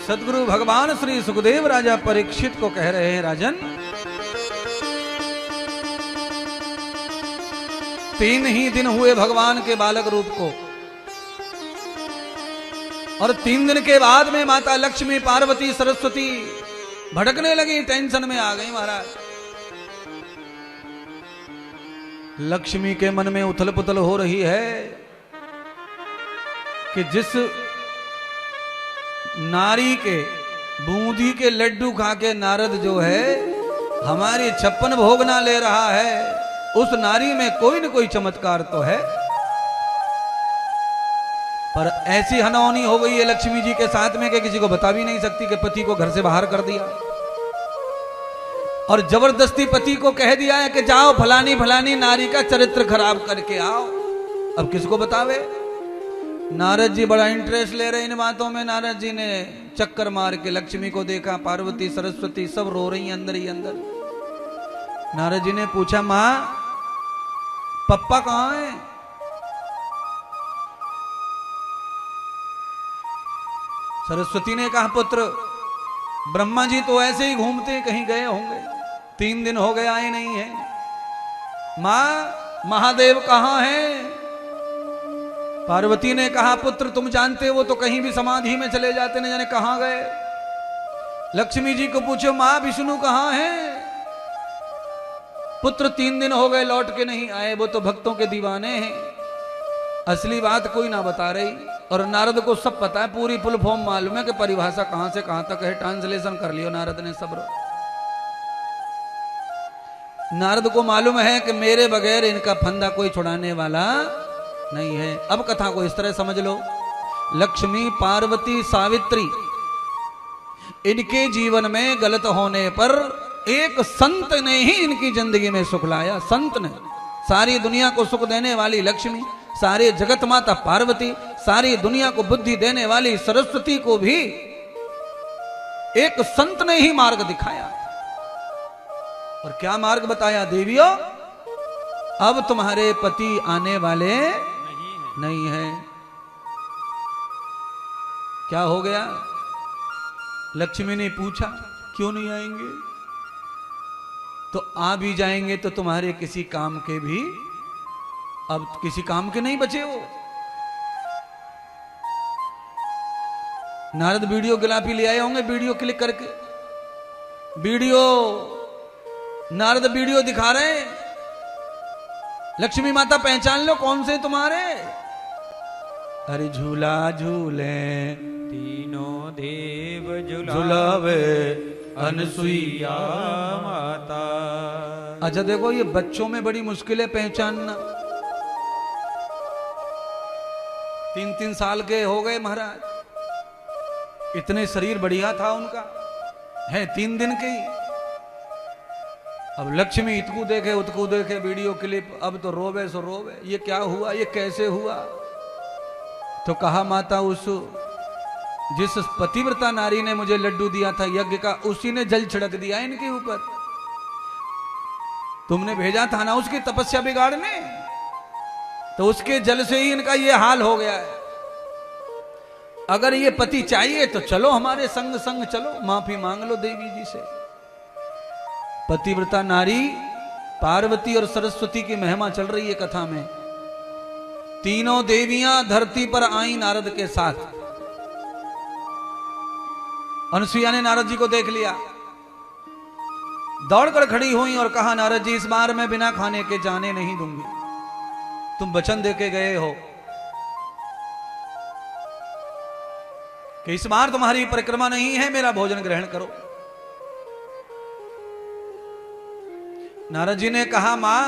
सदगुरु भगवान श्री सुखदेव राजा परीक्षित को कह रहे हैं, राजन 3 ही दिन हुए भगवान के बालक रूप को, और 3 दिन के बाद में माता लक्ष्मी पार्वती सरस्वती भड़कने लगी, टेंशन में आ गई महाराज। लक्ष्मी के मन में उथल पुथल हो रही है कि जिस नारी के बूंदी के लड्डू खा के नारद जो है हमारी 56 भोग ना ले रहा है, उस नारी में कोई न कोई चमत्कार तो है। पर ऐसी हनौनी हो गई है लक्ष्मी जी के साथ में कि किसी को बता भी नहीं सकती कि पति को घर से बाहर कर दिया, और जबरदस्ती पति को कह दिया है कि जाओ फलानी फलानी नारी का चरित्र खराब करके आओ। अब किसको बतावे? नारद जी बड़ा इंटरेस्ट ले रहे इन बातों में। नारद जी ने चक्कर मार के लक्ष्मी को देखा, पार्वती सरस्वती सब रो रही अंदर ही अंदर। नारद जी ने पूछा, मां पप्पा कहां है? सरस्वती ने कहा, पुत्र ब्रह्मा जी तो ऐसे ही घूमते कहीं गए होंगे, 3 दिन हो गए आए नहीं है। मां महादेव कहां है? पार्वती ने कहा, पुत्र तुम जानते हो तो कहीं भी समाधि में चले जाते, न जाने कहां गए। लक्ष्मी जी को पूछो, मां विष्णु कहां है? पुत्र 3 दिन हो गए लौट के नहीं आए, वो तो भक्तों के दीवाने हैं। असली बात कोई ना बता रही, और नारद को सब पता है, पूरी फुल फॉर्म मालूम है कि परिभाषा कहां से कहां तक है। ट्रांसलेशन कर लियो नारद ने सब। नारद को मालूम है कि मेरे बगैर इनका फंदा कोई छुड़ाने वाला नहीं है। अब कथा को इस तरह समझ लो, लक्ष्मी पार्वती सावित्री इनके जीवन में गलत होने पर एक संत ने ही इनकी जिंदगी में सुख लाया। संत ने, सारी दुनिया को सुख देने वाली लक्ष्मी, सारे जगत माता पार्वती, सारी दुनिया को बुद्धि देने वाली सरस्वती को भी एक संत ने ही मार्ग दिखाया। और क्या मार्ग बताया? देवियों अब तुम्हारे पति आने वाले नहीं है। क्या हो गया? लक्ष्मी ने पूछा, क्यों नहीं आएंगे? तो आ भी जाएंगे तो तुम्हारे किसी काम के भी, अब किसी काम के नहीं बचे हो। नारद वीडियो गिलाफी ले आए होंगे, वीडियो क्लिक करके वीडियो, नारद वीडियो दिखा रहे हैं, लक्ष्मी माता पहचान लो कौन से तुम्हारे। अरे झूला झूले तीनों देव झुलावे अनसुईया माता। अच्छा देखो, ये बच्चों में बड़ी मुश्किल है पहचानना। 3-3 साल के हो गए महाराज, इतने शरीर बढ़िया था उनका, है 3 दिन के ही। अब लक्ष्मी इतकू देखे उतकू देखे वीडियो क्लिप, अब तो रोवे सो रोवे, ये क्या हुआ, ये कैसे हुआ? तो कहा, माता उस जिस पतिव्रता नारी ने मुझे लड्डू दिया था यज्ञ का, उसी ने जल छिड़क दिया इनके ऊपर। तुमने भेजा था ना उसकी तपस्या बिगाड़ने, तो उसके जल से ही इनका ये हाल हो गया है। अगर ये पति चाहिए तो चलो हमारे संग संग चलो, माफी मांग लो देवी जी से। पतिव्रता नारी पार्वती और सरस्वती की महिमा चल रही है कथा में। तीनों देवियां धरती पर आई नारद के साथ। अनुसुईया ने नारद जी को देख लिया, दौड़कर खड़ी हुई और कहा, नारद जी इस बार मैं बिना खाने के जाने नहीं दूंगी, तुम वचन देके गए हो कि इस बार तुम्हारी परिक्रमा नहीं है, मेरा भोजन ग्रहण करो। नारद जी ने कहा, मां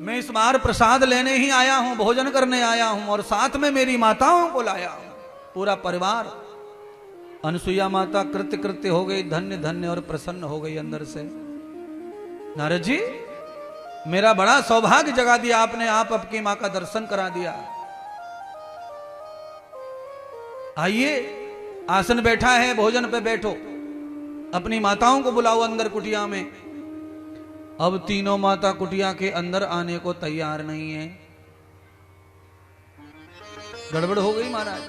मैं इस बार प्रसाद लेने ही आया हूं, भोजन करने आया हूं, और साथ में मेरी माताओं को लाया हूं, पूरा परिवार। अनुसुईया माता कृत्य कृत्य हो गई, धन्य धन्य और प्रसन्न हो गई अंदर से। नारद जी मेरा बड़ा सौभाग्य जगा दिया आपने, आप आपकी मां का दर्शन करा दिया। आइए आसन बैठा है, भोजन पे बैठो, अपनी माताओं को बुलाओ अंदर कुटिया में। अब तीनों माता कुटिया के अंदर आने को तैयार नहीं है। गड़बड़ हो गई महाराज।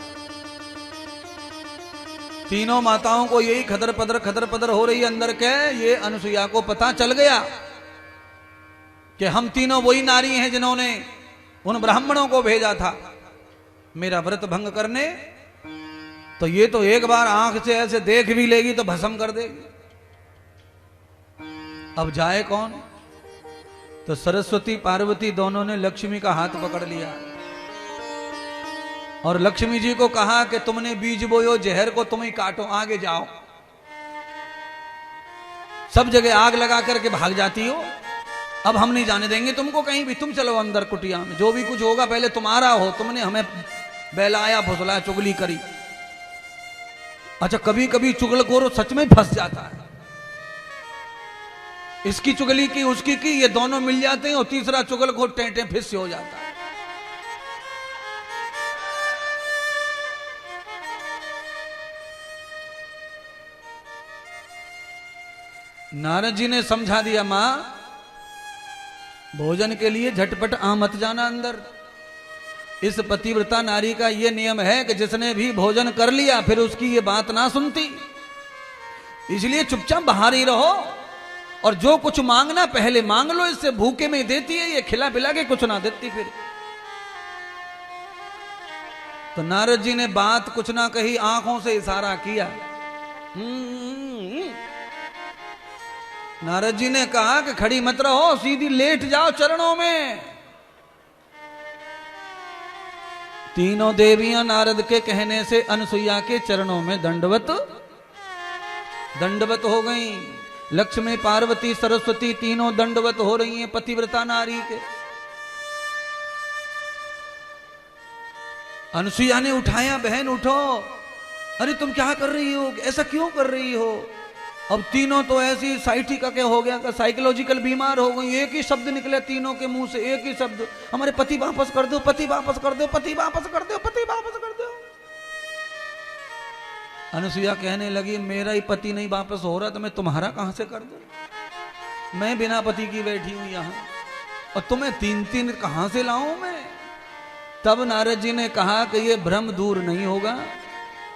तीनों माताओं को यही खदर पदर हो रही है अंदर के। ये अनुसुईया को पता चल गया कि हम तीनों वही नारी हैं जिन्होंने उन ब्राह्मणों को भेजा था मेरा व्रत भंग करने। तो ये तो एक बार आंख से ऐसे देख भी लेगी तो भस्म कर देगी। अब जाए कौन? तो सरस्वती पार्वती दोनों ने लक्ष्मी का हाथ पकड़ लिया और लक्ष्मी जी को कहा कि तुमने बीज बोयो, जहर को तुम ही काटो, आगे जाओ। सब जगह आग लगा करके भाग जाती हो, अब हम नहीं जाने देंगे तुमको कहीं भी। तुम चलो अंदर कुटिया में, जो भी कुछ होगा पहले तुम्हारा हो। तुमने हमें बहलाया, फुसलाया, चुगली करी। अच्छा, कभी कभी चुगलखोर सच में फंस जाता है। इसकी चुगली की, उसकी की, ये दोनों मिल जाते हैं और तीसरा चुगलखोर टेंटे फिर से हो जाता है। नारद जी ने समझा दिया, मां भोजन के लिए झटपट आ मत जाना अंदर। इस पतिव्रता नारी का यह नियम है कि जिसने भी भोजन कर लिया फिर उसकी ये बात ना सुनती, इसलिए चुपचाप बाहर ही रहो और जो कुछ मांगना पहले मांग लो। इससे भूखे में देती है, ये खिला पिला के कुछ ना देती फिर। तो नारद जी ने बात कुछ ना कही, आंखों से इशारा किया। नारद जी ने कहा कि खड़ी मत रहो, सीधी लेट जाओ चरणों में। तीनों देवियां नारद के कहने से अनुसुईया के चरणों में दंडवत हो गईं। लक्ष्मी, पार्वती, सरस्वती तीनों दंडवत हो रही हैं पतिव्रता नारी के। अनुसुईया ने उठाया, बहन उठो, अरे तुम क्या कर रही हो, ऐसा क्यों कर रही हो? अब तीनों तो ऐसी साइटिका के हो गया, साइकोलॉजिकल बीमार हो गई। एक ही शब्द निकले तीनों के मुंह से, एक ही शब्द, हमारे पति वापस कर दो, पति वापस कर दो, पति वापस कर दो, पति वापस कर दो। अनुसुईया कहने लगी, मेरा ही पति नहीं वापस हो रहा तो मैं तुम्हारा कहां से कर दूं? मैं बिना पति की बैठी हूं यहां और तुम्हें तीन तीन कहां से लाऊं मैं? तब नारद जी ने कहा कि यह भ्रम दूर नहीं होगा।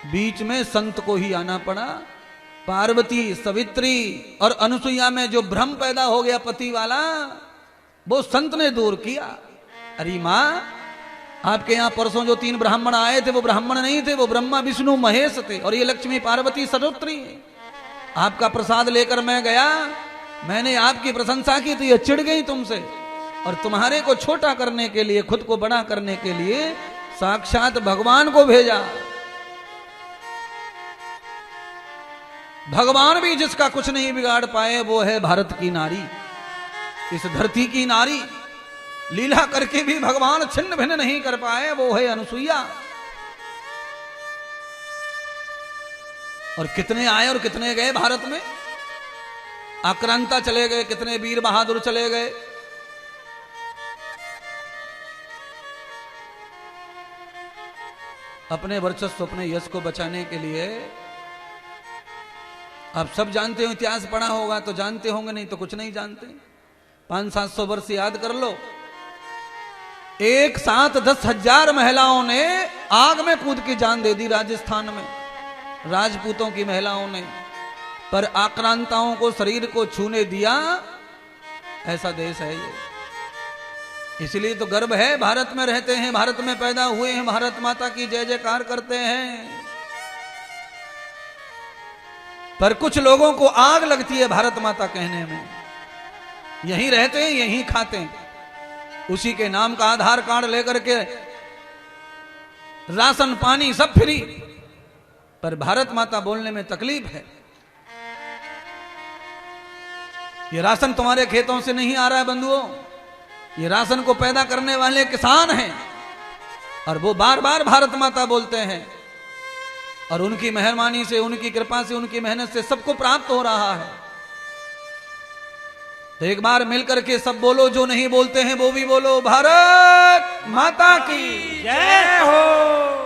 बीच में संत को ही आना पड़ा। पार्वती, सवित्री और अनुसुईया में जो भ्रम पैदा हो गया पति वाला, वो संत ने दूर किया। अरे मां, आपके यहां परसों जो 3 ब्राह्मण आए थे वो ब्राह्मण नहीं थे, वो ब्रह्मा, विष्णु, महेश थे। और ये लक्ष्मी, पार्वती, सरस्वती। आपका प्रसाद लेकर मैं गया, मैंने आपकी प्रशंसा की तो ये चिढ़ गई तुमसे और तुम्हारे को छोटा करने के लिए, खुद को बड़ा करने के लिए साक्षात भगवान को भेजा। भगवान भी जिसका कुछ नहीं बिगाड़ पाए वो है भारत की नारी, इस धरती की नारी। लीला करके भी भगवान छिन्न भिन्न नहीं कर पाए, वो है अनुसुईया। और कितने आए और कितने गए भारत में। आक्रांता चले गए, कितने वीर बहादुर चले गए। अपने वर्चस्व, अपने यश को बचाने के लिए। आप सब जानते हो, इतिहास पढ़ा होगा तो जानते होंगे, नहीं तो कुछ नहीं जानते। 500-700 वर्ष याद कर लो। एक साथ 10,000 महिलाओं ने आग में कूद के जान दे दी राजस्थान में, राजपूतों की महिलाओं ने। पर आक्रांताओं को शरीर को छूने दिया, ऐसा देश है ये। इसलिए तो गर्व है, भारत में रहते हैं, भारत में पैदा हुए हैं, भारत माता की जय जयकार करते हैं। पर कुछ लोगों को आग लगती है भारत माता कहने में। यहीं रहते हैं, यहीं खाते हैं, उसी के नाम का आधार कार्ड लेकर के राशन पानी सब फ्री, पर भारत माता बोलने में तकलीफ है। ये राशन तुम्हारे खेतों से नहीं आ रहा है बंधुओं, ये राशन को पैदा करने वाले किसान हैं और वो बार बार भारत माता बोलते हैं। और उनकी मेहरबानी से, उनकी कृपा से, उनकी मेहनत से सबको प्राप्त हो रहा है। तो एक बार मिलकर के सब बोलो, जो नहीं बोलते हैं वो भी बोलो, भारत माता की जय हो।